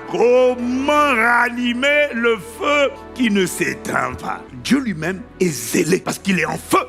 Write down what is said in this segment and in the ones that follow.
Comment rallumer le feu qui ne s'éteint pas? Dieu lui-même est zélé parce qu'il est en feu.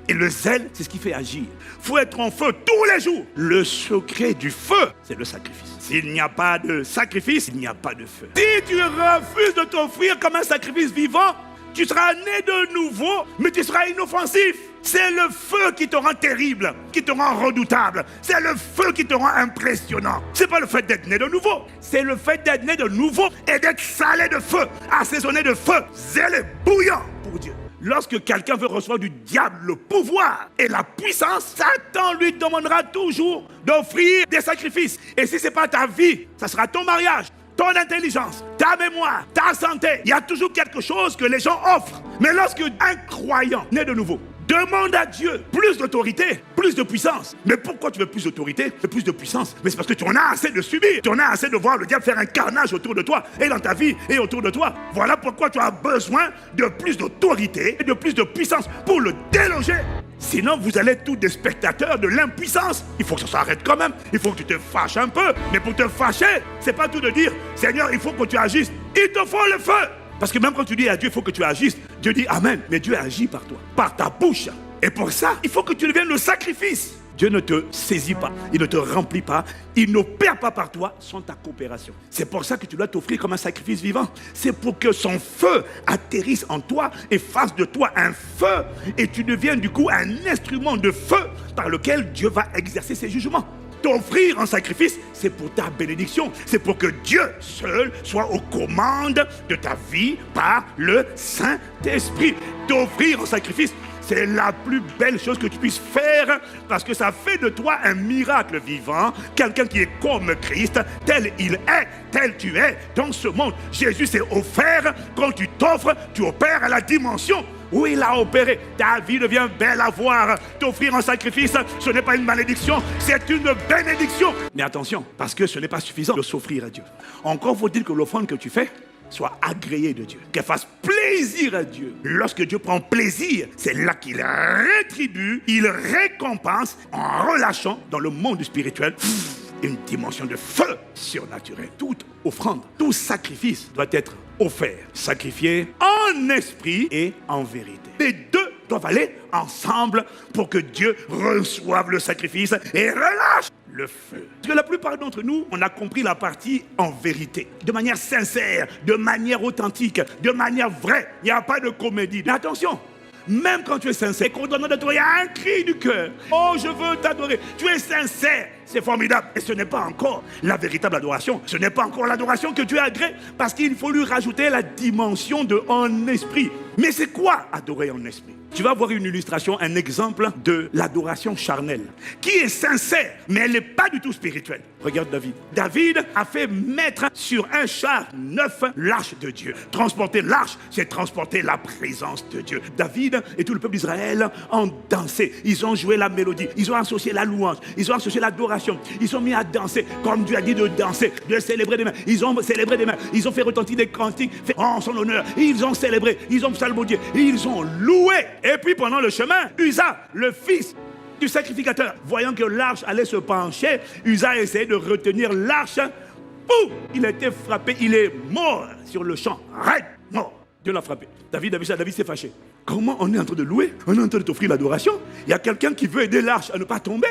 Et le zèle, c'est ce qui fait agir. Il faut être en feu tous les jours. Le secret du feu, c'est le sacrifice. S'il n'y a pas de sacrifice, il n'y a pas de feu. Si tu refuses de t'offrir comme un sacrifice vivant, tu seras né de nouveau, mais tu seras inoffensif. C'est le feu qui te rend terrible, qui te rend redoutable. C'est le feu qui te rend impressionnant. C'est pas le fait d'être né de nouveau. C'est le fait d'être né de nouveau et d'être salé de feu, assaisonné de feu, zélé, bouillant pour Dieu. Lorsque quelqu'un veut recevoir du diable le pouvoir et la puissance, Satan lui demandera toujours d'offrir des sacrifices. Et si ce n'est pas ta vie, ça sera ton mariage, ton intelligence, ta mémoire, ta santé. Il y a toujours quelque chose que les gens offrent. Mais lorsque un croyant né de nouveau demande à Dieu plus d'autorité, plus de puissance. Mais pourquoi tu veux plus d'autorité et plus de puissance? Mais c'est parce que tu en as assez de subir. Tu en as assez de voir le diable faire un carnage autour de toi et dans ta vie et autour de toi. Voilà pourquoi tu as besoin de plus d'autorité et de plus de puissance pour le déloger. Sinon, vous allez être tous des spectateurs de l'impuissance. Il faut que ça s'arrête quand même. Il faut que tu te fâches un peu. Mais pour te fâcher, c'est pas tout de dire « Seigneur, il faut que tu agisses. » Il te faut le feu. Parce que même quand tu dis à Dieu, il faut que tu agisses, Dieu dit Amen. Mais Dieu agit par toi, par ta bouche. Et pour ça, il faut que tu deviennes le sacrifice. Dieu ne te saisit pas, il ne te remplit pas, il n'opère pas par toi sans ta coopération. C'est pour ça que tu dois t'offrir comme un sacrifice vivant. C'est pour que son feu atterrisse en toi et fasse de toi un feu. Et tu deviens du coup un instrument de feu par lequel Dieu va exercer ses jugements. T'offrir en sacrifice, c'est pour ta bénédiction. C'est pour que Dieu seul soit aux commandes de ta vie par le Saint-Esprit. T'offrir en sacrifice, c'est la plus belle chose que tu puisses faire parce que ça fait de toi un miracle vivant, quelqu'un qui est comme Christ, tel il est, tel tu es dans ce monde. Jésus s'est offert, quand tu t'offres, tu opères à la dimension où il a opéré. Ta vie devient belle à voir. T'offrir un sacrifice, ce n'est pas une malédiction, c'est une bénédiction. Mais attention, parce que ce n'est pas suffisant de s'offrir à Dieu. Encore faut-il que l'offrande que tu fais soit agréée de Dieu, qu'elle fasse plaisir à Dieu. Lorsque Dieu prend plaisir, c'est là qu'il rétribue, il récompense en relâchant dans le monde spirituel une dimension de feu surnaturel. Toute offrande, tout sacrifice doit être offert, sacrifié en esprit et en vérité. Les deux doivent aller ensemble pour que Dieu reçoive le sacrifice et relâche le feu. Parce que la plupart d'entre nous, on a compris la partie en vérité, de manière sincère, de manière authentique, de manière vraie. Il n'y a pas de comédie. Mais attention, même quand tu es sincère, qu'on donne de toi, il y a un cri du cœur. Oh, je veux t'adorer. Tu es sincère. C'est formidable. Et ce n'est pas encore la véritable adoration. Ce n'est pas encore l'adoration que Dieu agrée. Parce qu'il faut lui rajouter la dimension de en esprit. Mais c'est quoi adorer en esprit? Tu vas voir une illustration, un exemple de l'adoration charnelle. Qui est sincère, mais elle n'est pas du tout spirituelle. Regarde David. David a fait mettre sur un char neuf l'arche de Dieu. Transporter l'arche, c'est transporter la présence de Dieu. David et tout le peuple d'Israël ont dansé. Ils ont joué la mélodie. Ils ont associé la louange. Ils ont associé l'adoration. Ils sont mis à danser. Comme Dieu a dit de danser, de célébrer des mains. Ils ont célébré des mains. Ils ont fait retentir des cantiques en son honneur. Ils ont célébré. Ils ont psalmodié. Ils ont loué. Et puis pendant le chemin, Uza, le fils du sacrificateur, voyant que l'arche allait se pencher, Uza a essayé de retenir l'arche. Pouf, il a été frappé, il est mort sur le champ. Arrête, mort. Dieu l'a frappé. David a vu ça, David s'est fâché. Comment on est en train de louer? On est en train de t'offrir l'adoration. Il y a quelqu'un qui veut aider l'arche à ne pas tomber.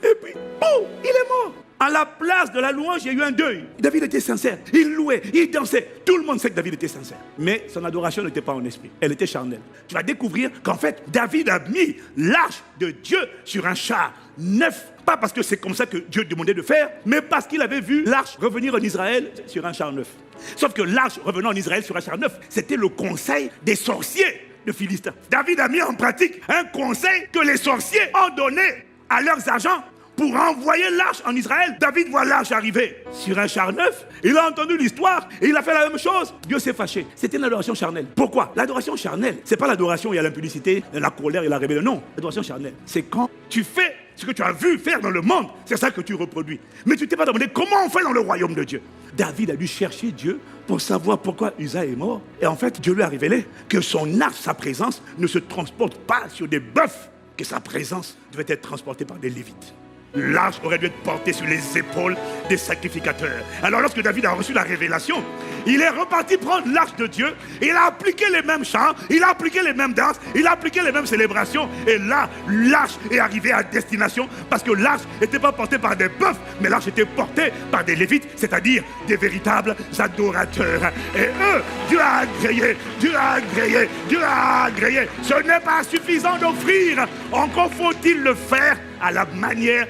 Et puis, pouf, il est mort. À la place de la louange, il y a eu un deuil. David était sincère. Il louait, il dansait. Tout le monde sait que David était sincère. Mais son adoration n'était pas en esprit. Elle était charnelle. Tu vas découvrir qu'en fait, David a mis l'arche de Dieu sur un char neuf. Pas parce que c'est comme ça que Dieu demandait de faire, mais parce qu'il avait vu l'arche revenir en Israël sur un char neuf. Sauf que l'arche revenant en Israël sur un char neuf, c'était le conseil des sorciers de Philistins. David a mis en pratique un conseil que les sorciers ont donné à leurs agents pour envoyer l'arche en Israël. David voit l'arche arriver sur un char neuf. Il a entendu l'histoire et il a fait la même chose. Dieu s'est fâché. C'était une adoration charnelle. Pourquoi? L'adoration charnelle, c'est pas l'adoration où il y a l'impudicité, la colère et la rébellion. Non, l'adoration charnelle, c'est quand tu fais ce que tu as vu faire dans le monde. C'est ça que tu reproduis. Mais tu t'es pas demandé comment on fait dans le royaume de Dieu. David a dû chercher Dieu pour savoir pourquoi Uza est mort. Et en fait, Dieu lui a révélé que son arche, sa présence, ne se transporte pas sur des bœufs, que sa présence devait être transportée par des Lévites. L'arche aurait dû être portée sur les épaules des sacrificateurs. Alors lorsque David a reçu la révélation, il est reparti prendre l'arche de Dieu. Il a appliqué les mêmes chants, il a appliqué les mêmes danses, il a appliqué les mêmes célébrations. Et là, l'arche est arrivée à destination parce que l'arche n'était pas portée par des bœufs, mais l'arche était portée par des lévites, c'est-à-dire des véritables adorateurs. Et eux, Dieu a agréé, Dieu a agréé, Dieu a agréé. Ce n'est pas suffisant d'offrir, encore faut-il le faire à la manière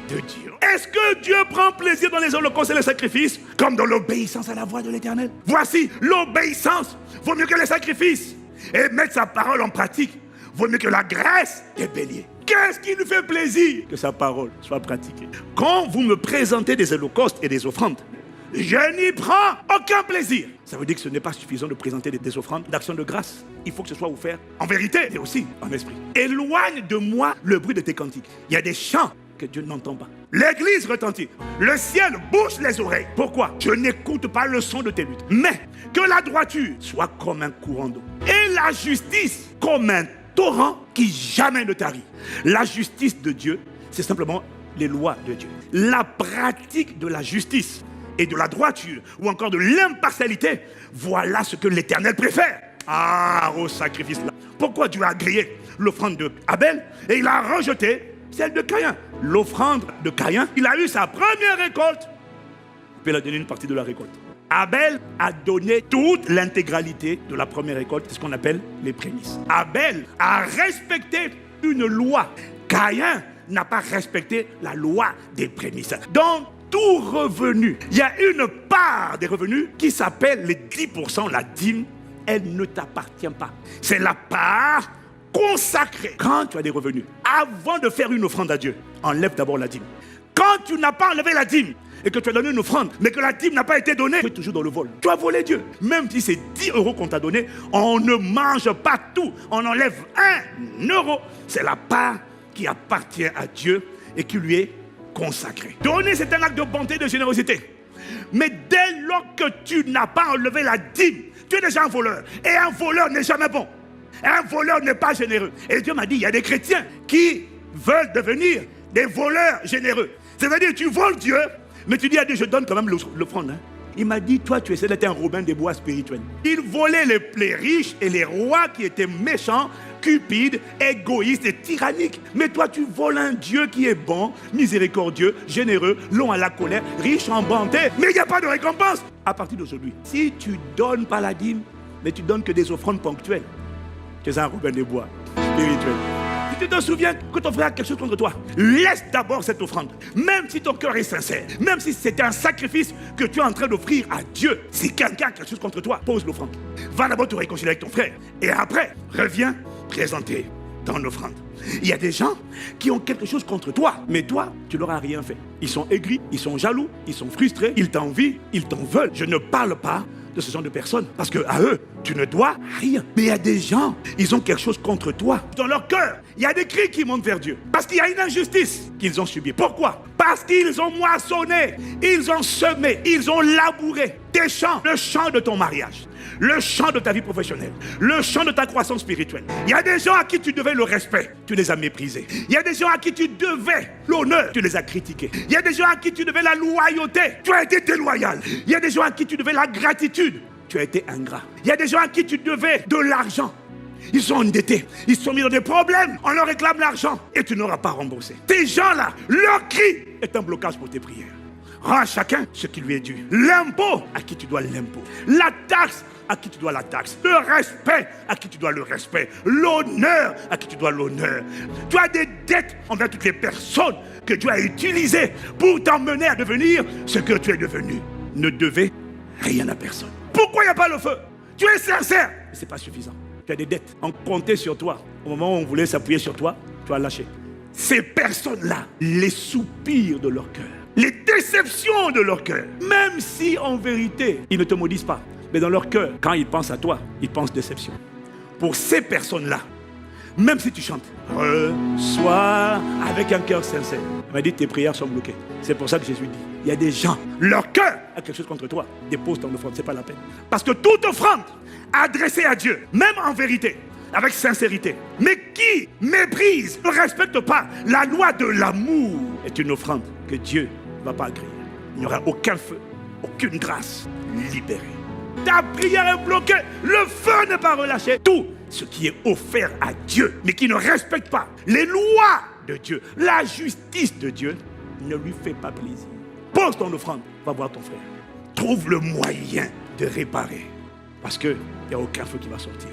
de Dieu. Est-ce que Dieu prend plaisir dans les holocaustes et les sacrifices comme dans l'obéissance à la voix de l'Éternel? Voici, l'obéissance vaut mieux que les sacrifices. Et mettre sa parole en pratique vaut mieux que la graisse des béliers. Qu'est-ce qui nous fait plaisir? Que sa parole soit pratiquée. Quand vous me présentez des holocaustes et des offrandes, je n'y prends aucun plaisir. Ça veut dire que ce n'est pas suffisant de présenter des offrandes d'action de grâce. Il faut que ce soit offert en vérité et aussi en esprit. Éloigne de moi le bruit de tes cantiques. Il y a des chants que Dieu n'entend pas. L'église retentit. Le ciel bouche les oreilles. Pourquoi? Je n'écoute pas le son de tes luttes. Mais que la droiture soit comme un courant d'eau et la justice comme un torrent qui jamais ne tarit. La justice de Dieu, c'est simplement les lois de Dieu. La pratique de la justice et de la droiture ou encore de l'impartialité, voilà ce que l'Éternel préfère. Ah, au sacrifice là. Pourquoi Dieu a agréé l'offrande de Abel et il a rejeté celle de Caïn? L'offrande de Caïn, il a eu sa première récolte. Il peut lui donner une partie de la récolte. Abel a donné toute l'intégralité de la première récolte, c'est ce qu'on appelle les prémices. Abel a respecté une loi. Caïn n'a pas respecté la loi des prémices. Donc, tout revenu, il y a une part des revenus qui s'appelle les 10%, la dîme, elle ne t'appartient pas. C'est la part consacrée. Quand tu as des revenus, avant de faire une offrande à Dieu, enlève d'abord la dîme. Quand tu n'as pas enlevé la dîme et que tu as donné une offrande, mais que la dîme n'a pas été donnée, tu es toujours dans le vol. Tu as volé Dieu. Même si c'est 10 € qu'on t'a donné, on ne mange pas tout. On enlève 1 euro. C'est la part qui appartient à Dieu et qui lui est consacré. Donner, c'est un acte de bonté et de générosité. Mais dès lors que tu n'as pas enlevé la dîme, tu es déjà un voleur. Et un voleur n'est jamais bon. Un voleur n'est pas généreux. Et Dieu m'a dit, il y a des chrétiens qui veulent devenir des voleurs généreux. C'est-à-dire, tu voles Dieu, mais tu dis à Dieu, je donne quand même l'offrande. Hein. Il m'a dit, toi, tu essaies d'être un Robin des Bois spirituel. Il volait les riches et les rois qui étaient méchants, cupides, égoïstes et tyranniques. Mais toi, tu voles un Dieu qui est bon, miséricordieux, généreux, long à la colère, riche en bonté. Mais il n'y a pas de récompense. À partir d'aujourd'hui, si tu ne donnes pas la dîme, mais tu donnes que des offrandes ponctuelles, tu es un Robin des Bois spirituel. Si tu te souviens que ton frère a quelque chose contre toi, laisse d'abord cette offrande. Même si ton cœur est sincère, même si c'est un sacrifice que tu es en train d'offrir à Dieu, si quelqu'un a quelque chose contre toi, pose l'offrande. Va d'abord te réconcilier avec ton frère. Et après, reviens présenter ton offrande. Il y a des gens qui ont quelque chose contre toi, mais toi, tu leur as rien fait. Ils sont aigris, ils sont jaloux, ils sont frustrés, ils t'envient, ils t'en veulent. Je ne parle pas de ce genre de personnes, parce que à eux, tu ne dois rien. Mais il y a des gens, ils ont quelque chose contre toi. Dans leur cœur, il y a des cris qui montent vers Dieu, parce qu'il y a une injustice qu'ils ont subie. Pourquoi? Parce qu'ils ont moissonné, ils ont semé, ils ont labouré tes champs, le champ de ton mariage, le champ de ta vie professionnelle, le champ de ta croissance spirituelle. Il y a des gens à qui tu devais le respect, tu les as méprisés. Il y a des gens à qui tu devais l'honneur, tu les as critiqués. Il y a des gens à qui tu devais la loyauté, tu as été déloyal. Il y a des gens à qui tu devais la gratitude, tu as été ingrat. Il y a des gens à qui tu devais de l'argent. Ils sont endettés, ils sont mis dans des problèmes, on leur réclame l'argent et tu n'auras pas remboursé. Ces gens-là, leur cri est un blocage pour tes prières. Rends à chacun ce qui lui est dû. L'impôt, à qui tu dois l'impôt. La taxe, à qui tu dois la taxe. Le respect, à qui tu dois le respect. L'honneur, à qui tu dois l'honneur. Tu as des dettes envers toutes les personnes que Dieu a utilisées pour t'emmener à devenir ce que tu es devenu. Ne devez rien à personne. Pourquoi il n'y a pas le feu? Tu es sincère, mais ce n'est pas suffisant. Tu as des dettes. On comptait sur toi. Au moment où on voulait s'appuyer sur toi, tu as lâché. Ces personnes-là, les soupirs de leur cœur, les déceptions de leur cœur, même si en vérité, ils ne te maudissent pas, mais dans leur cœur, quand ils pensent à toi, ils pensent déception. Pour ces personnes-là, même si tu chantes, reçois avec un cœur sincère. Il m'a dit, tes prières sont bloquées. C'est pour ça que Jésus dit, il y a des gens, leur cœur a quelque chose contre toi. Dépose ton offrande, c'est pas la peine. Parce que toute offrande adressée à Dieu, même en vérité, avec sincérité, mais qui méprise, ne respecte pas la loi de l'amour, est une offrande que Dieu ne va pas accueillir. Il n'y aura aucun feu, aucune grâce libérée. Ta prière est bloquée, le feu n'est pas relâché. Tout ce qui est offert à Dieu, mais qui ne respecte pas les lois de Dieu, la justice de Dieu, ne lui fait pas plaisir. Pose ton offrande, va voir ton frère. Trouve le moyen de réparer. Parce qu'il n'y a aucun feu qui va sortir.